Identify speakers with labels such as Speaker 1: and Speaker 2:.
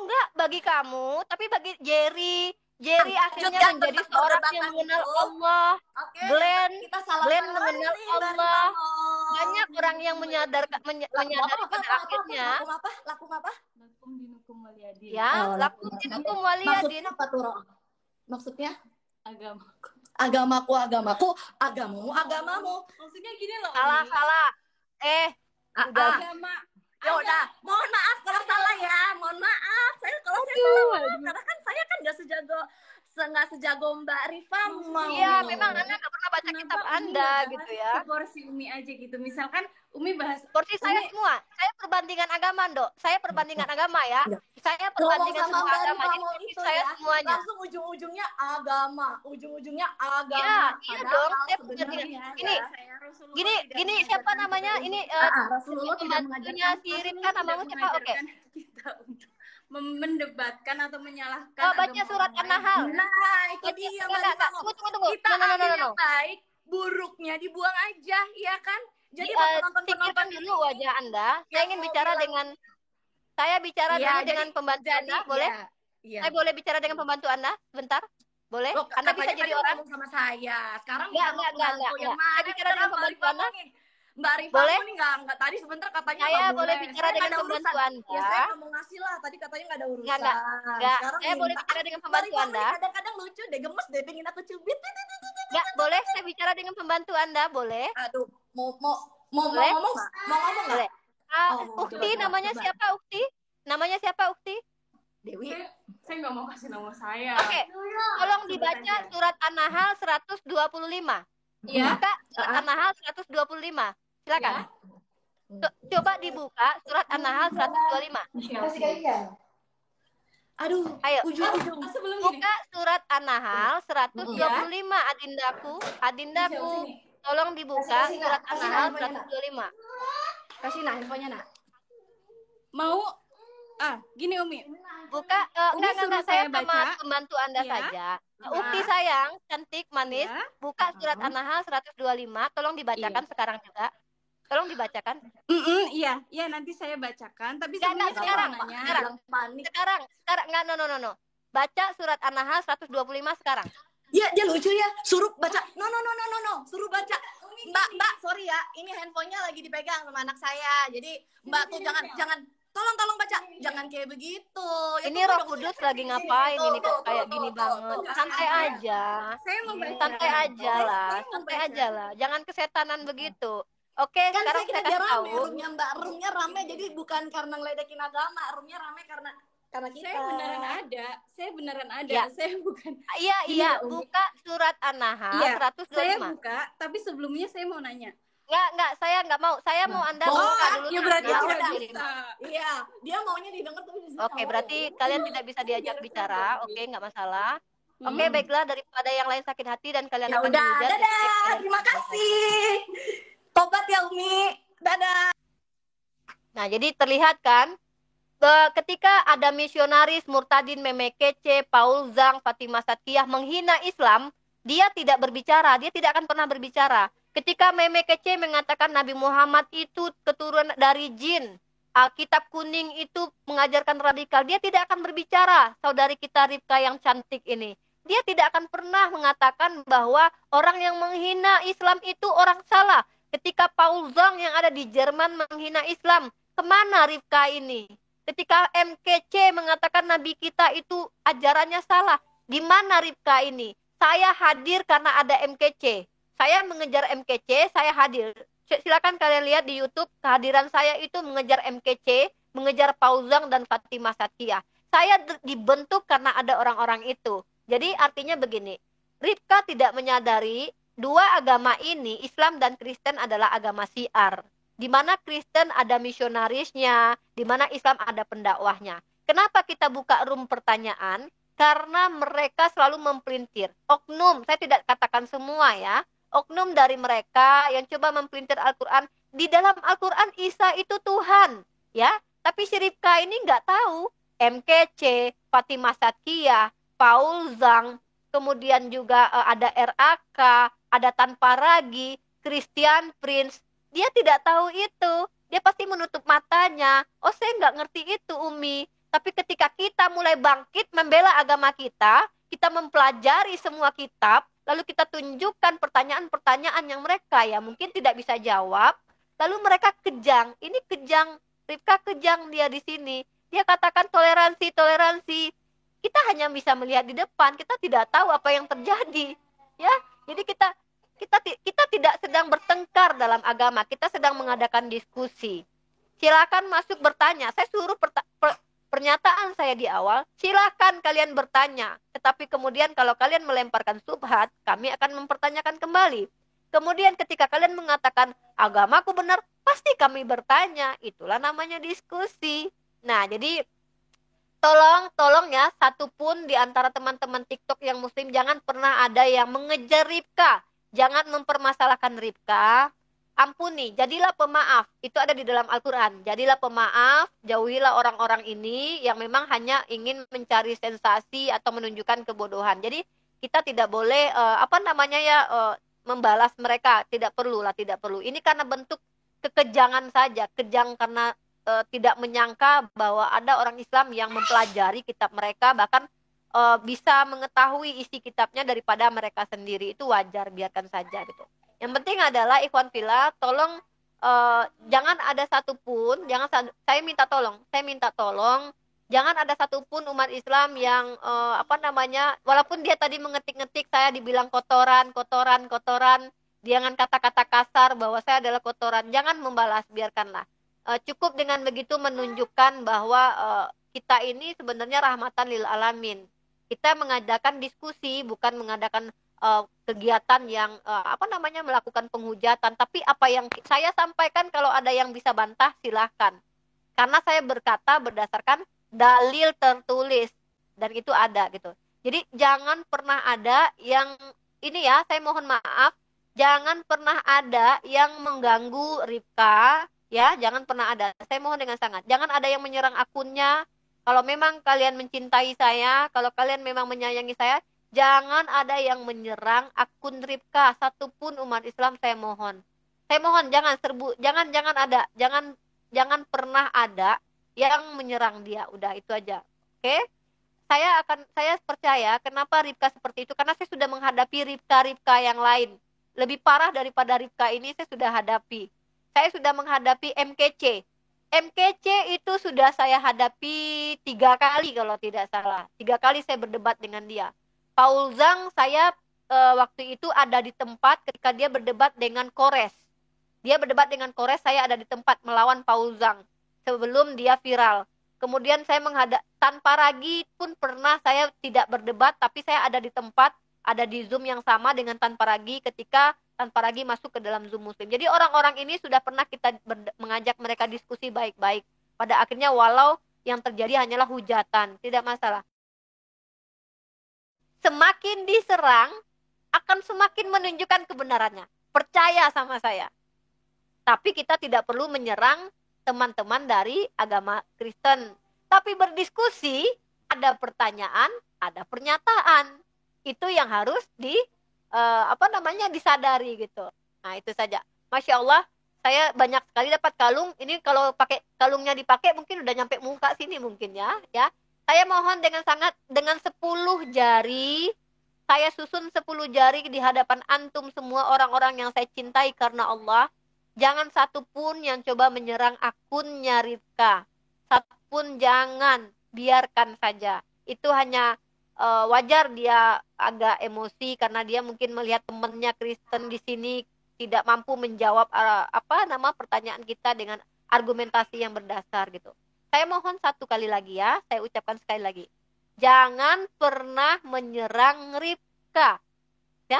Speaker 1: enggak bagi kamu, tapi bagi Jerry akhirnya
Speaker 2: Lanjutkan
Speaker 1: menjadi
Speaker 2: tentang
Speaker 1: seorang yang
Speaker 2: perdebatan
Speaker 1: mengenal
Speaker 2: itu.
Speaker 1: Allah.
Speaker 2: Oke,
Speaker 1: Glenn
Speaker 2: kita salah
Speaker 1: mengenal
Speaker 2: nih,
Speaker 1: Allah.
Speaker 2: Barifamo.
Speaker 1: Banyak orang yang menyadari pada akhirnya.
Speaker 2: Lakum apa?
Speaker 3: Lakum dinukum waliyadin.
Speaker 1: Ya, lakum dinukum waliyadin.
Speaker 2: Maksudnya apa tuh, Ro? Maksudnya?
Speaker 3: Agamaku.
Speaker 2: Agamamu, agamamu.
Speaker 3: Maksudnya gini loh.
Speaker 1: Salah. Udah.
Speaker 3: Agama.
Speaker 2: Ya udah, mohon maaf kalau salah ya. Mohon maaf. Saya salah. Karena kan saya kan nggak sejago Mbak Rifa.
Speaker 1: Iya, memang Anda nggak pernah baca kitab Anda gitu ya.
Speaker 3: Seporsi Umi aja gitu. Misalkan Umi bahas
Speaker 1: Porsi saya semua. Saya perbandingan agama, Dok. Saya perbandingan agama ya. Saya perbandingan
Speaker 2: sama
Speaker 1: semua
Speaker 2: Mbak
Speaker 1: agama.
Speaker 2: Rifa
Speaker 1: Jadi
Speaker 2: mau
Speaker 1: porsi
Speaker 2: itu
Speaker 1: saya
Speaker 2: ya.
Speaker 1: semuanya.
Speaker 2: Langsung ujung-ujungnya agama.
Speaker 1: Iya dong. Saya perbandingan. Gini siapa namanya? Ini
Speaker 2: Rasulullah tidak
Speaker 1: pembantunya si Rifka namamu siapa? Oke.
Speaker 3: Kita untuk mendebatkan atau menyalahkan.
Speaker 1: Oh, baca surat An-Nahl.
Speaker 2: Nah, itu dia Mbak Rifa.
Speaker 1: Tunggu.
Speaker 2: Kita ambil
Speaker 1: No.
Speaker 2: yang baik, buruknya dibuang aja, ya kan? Jadi
Speaker 1: pikirkan dulu wajah Anda. Saya ingin bicara dengan dengan pembantu Anda, boleh?
Speaker 2: Iya.
Speaker 1: Saya boleh bicara dengan pembantu Anda sebentar? Boleh?
Speaker 2: Loh,
Speaker 1: Anda bisa jadi orang
Speaker 2: sama saya. Sekarang
Speaker 1: enggak. Saya bicara dengan pembantu Anda.
Speaker 2: Mbak Rifa
Speaker 1: boleh?
Speaker 2: Ini enggak tadi sebentar katanya
Speaker 1: saya
Speaker 2: boleh.
Speaker 1: Boleh bicara dengan pembantu Anda.
Speaker 2: Ya, saya nggak mau ngasih lah. Tadi katanya nggak ada urusan.
Speaker 1: Enggak. Saya boleh bicara dengan pembantu Anda.
Speaker 2: Kadang-kadang lucu deh, gemes deh, pengen aku cubit.
Speaker 1: Enggak, boleh saya bicara dengan pembantu Anda, boleh?
Speaker 2: Aduh, mau ngomong nggak? Mau ngomong nggak?
Speaker 1: Boleh. Ukti, namanya siapa Ukti? Namanya siapa Ukti?
Speaker 2: Dewi.
Speaker 3: Saya nggak mau kasih nama saya.
Speaker 1: Oke. Tolong dibaca surat An-Nahl 125.
Speaker 3: Iya.
Speaker 1: Buka surat An-Nahl 125. Silakan. Coba dibuka surat An-Nahl 125.
Speaker 2: Aduh,
Speaker 1: ayo.
Speaker 2: Ujung.
Speaker 1: Buka surat An-Nahl 125, Adindaku. Tolong dibuka surat An-Nahl 125.
Speaker 2: Kasih handphonenya, Nak.
Speaker 3: Mau gini Umi.
Speaker 1: Buka enggak saya sama pembantu Anda
Speaker 3: ya.
Speaker 1: saja. Ukti sayang, cantik, manis. Ya. Buka surat An-Nahl 125, tolong dibacakan sekarang juga. Tolong dibacakan.
Speaker 3: Iya, nanti saya bacakan. Tapi sebelumnya
Speaker 1: sekarang. Sekarang enggak, no. Baca surat An-Nahl 125 sekarang.
Speaker 2: Iya, dia lucu ya. Suruh baca. No. Suruh baca. Mbak, sorry ya. Ini handphonenya lagi dipegang sama anak saya. Jadi, Mbak tuh jangan tolong baca. Jangan kayak begitu.
Speaker 1: Ini Roh Kudus lagi ngapain ini kok kayak gini banget. Santai aja.
Speaker 3: Saya mau
Speaker 1: santai aja lah. Jangan kesetanan begitu. Oke,
Speaker 2: kan
Speaker 1: sekarang saya kasih tahu.
Speaker 2: Roomnya rame, jadi bukan karena ngeledekin agama, roomnya rame karena kita.
Speaker 3: Saya beneran ada.
Speaker 1: Ya.
Speaker 3: Saya bukan.
Speaker 1: Iya, buka surat An-Nahl 125.
Speaker 3: Saya buka, tapi sebelumnya saya mau nanya.
Speaker 1: Enggak, saya enggak mau. Saya mau Anda buka dulu.
Speaker 3: Ya berarti
Speaker 2: tidak
Speaker 3: bisa.
Speaker 2: Iya, dia maunya didengar tapi di sini.
Speaker 1: Oke, berarti kalian tidak bisa diajak bicara. Oke, enggak masalah. Oke, baiklah, daripada yang lain sakit hati dan kalian akan dihujat.
Speaker 2: Dadah, terima kasih. Tobat ya Umi. Dadah.
Speaker 1: Nah, jadi terlihat kan ketika ada misionaris Murtadin Memekece, Paul Zhang, Fatimah Satkiyah menghina Islam, dia tidak berbicara, dia tidak akan pernah berbicara. Ketika Memekece mengatakan Nabi Muhammad itu keturunan dari jin, Kitab Kuning itu mengajarkan radikal, dia tidak akan berbicara. Saudari kita Rifka yang cantik ini, dia tidak akan pernah mengatakan bahwa orang yang menghina Islam itu orang salah. Ketika Paul Zhang yang ada di Jerman menghina Islam, kemana Rifka ini? Ketika MKC mengatakan Nabi kita itu ajarannya salah, di mana Rifka ini? Saya hadir karena ada MKC. Saya mengejar MKC, saya hadir. Silakan kalian lihat di YouTube, kehadiran saya itu mengejar MKC, mengejar Paul Zhang dan Fatimah Satkiyah. Saya dibentuk karena ada orang-orang itu. Jadi artinya begini, Rifka tidak menyadari dua agama ini, Islam dan Kristen adalah agama syiar. Di mana Kristen ada misionarisnya, di mana Islam ada pendakwahnya. Kenapa kita buka room pertanyaan? Karena mereka selalu mempelintir. Oknum, saya tidak katakan semua ya. Oknum dari mereka yang coba mempelintir Al-Quran. Di dalam Al-Quran Isa itu Tuhan. Ya, tapi si Rifka ini nggak tahu. MKC, Fatimah Satkiyah, Paul Zhang, kemudian juga ada RAK, ada Tanpa Ragi, Christian Prince. Dia tidak tahu itu. Dia pasti menutup matanya. Oh, saya nggak ngerti itu, Umi. Tapi ketika kita mulai bangkit membela agama kita mempelajari semua kitab, lalu kita tunjukkan pertanyaan-pertanyaan yang mereka ya mungkin tidak bisa jawab, lalu mereka kejang. Ini kejang, Rifka kejang dia di sini. Dia katakan toleransi, toleransi. Kita hanya bisa melihat di depan, kita tidak tahu apa yang terjadi. Ya, jadi kita tidak sedang bertengkar dalam agama, kita sedang mengadakan diskusi. Silakan masuk bertanya. Saya suruh pernyataan saya di awal, silakan kalian bertanya. Tetapi kemudian kalau kalian melemparkan subhat, kami akan mempertanyakan kembali. Kemudian ketika kalian mengatakan agamaku benar, pasti kami bertanya. Itulah namanya diskusi. Nah, jadi tolong ya, satupun di antara teman-teman TikTok yang muslim jangan pernah ada yang mengejar Rifka. Jangan mempermasalahkan Rifka. Ampuni, jadilah pemaaf. Itu ada di dalam Al-Quran. Jadilah pemaaf, jauhilah orang-orang ini yang memang hanya ingin mencari sensasi atau menunjukkan kebodohan. Jadi kita tidak boleh membalas mereka. Tidak perlu. Ini karena bentuk kekejangan saja. Kejang karena tidak menyangka bahwa ada orang Islam yang mempelajari kitab mereka, bahkan bisa mengetahui isi kitabnya daripada mereka sendiri. Itu wajar, biarkan saja gitu. Yang penting adalah ikhwan fillah, tolong jangan ada satupun, saya minta tolong, jangan ada satupun umat Islam yang walaupun dia tadi mengetik-ngetik saya dibilang kotoran, jangan kata-kata kasar bahwa saya adalah kotoran, jangan membalas, biarkanlah. Cukup dengan begitu menunjukkan bahwa kita ini sebenarnya rahmatan lil alamin. Kita mengadakan diskusi, bukan mengadakan kegiatan yang melakukan penghujatan. Tapi apa yang saya sampaikan, kalau ada yang bisa bantah silahkan. Karena saya berkata berdasarkan dalil tertulis, dan itu ada gitu. Jadi jangan pernah ada yang ini ya, saya mohon maaf, jangan pernah ada yang mengganggu Rifka. Ya, jangan pernah ada. Saya mohon dengan sangat. Jangan ada yang menyerang akunnya. Kalau memang kalian mencintai saya, kalau kalian memang menyayangi saya, jangan ada yang menyerang akun Rifka. Satupun umat Islam, saya mohon. Saya mohon jangan serbu, jangan ada. Jangan pernah ada yang menyerang dia. Udah, itu aja. Oke? Saya percaya kenapa Rifka seperti itu, karena saya sudah menghadapi Rifka yang lain. Lebih parah daripada Rifka ini saya sudah hadapi. Saya sudah menghadapi MKC. MKC itu sudah saya hadapi 3 kali kalau tidak salah. 3 kali saya berdebat dengan dia. Paul Zhang saya waktu itu ada di tempat ketika dia berdebat dengan Kores. Dia berdebat dengan Kores, saya ada di tempat melawan Paul Zhang sebelum dia viral. Kemudian saya tanpa ragi pun pernah saya tidak berdebat, tapi saya ada di tempat, ada di Zoom yang sama dengan tanpa ragi ketika tanpa ragi masuk ke dalam Zoom muslim. Jadi orang-orang ini sudah pernah kita mengajak mereka diskusi baik-baik. Pada akhirnya walau yang terjadi hanyalah hujatan, tidak masalah. Semakin diserang, akan semakin menunjukkan kebenarannya. Percaya sama saya. Tapi kita tidak perlu menyerang teman-teman dari agama Kristen. Tapi berdiskusi, ada pertanyaan, ada pernyataan. Itu yang harus disadari gitu. Nah, itu saja. Masya Allah, saya banyak sekali dapat kalung. Ini kalau pakai kalungnya dipakai mungkin udah nyampe muka sini mungkin ya. Saya mohon dengan 10 jari, saya susun 10 jari di hadapan antum semua orang-orang yang saya cintai karena Allah. Jangan satupun yang coba menyerang akunnya Rifka. Satupun jangan, biarkan saja. Itu hanya wajar dia agak emosi karena dia mungkin melihat temannya Kristen di sini tidak mampu menjawab pertanyaan kita dengan argumentasi yang berdasar gitu. Saya mohon satu kali lagi ya, saya ucapkan sekali lagi. Jangan pernah menyerang Rifka. Ya,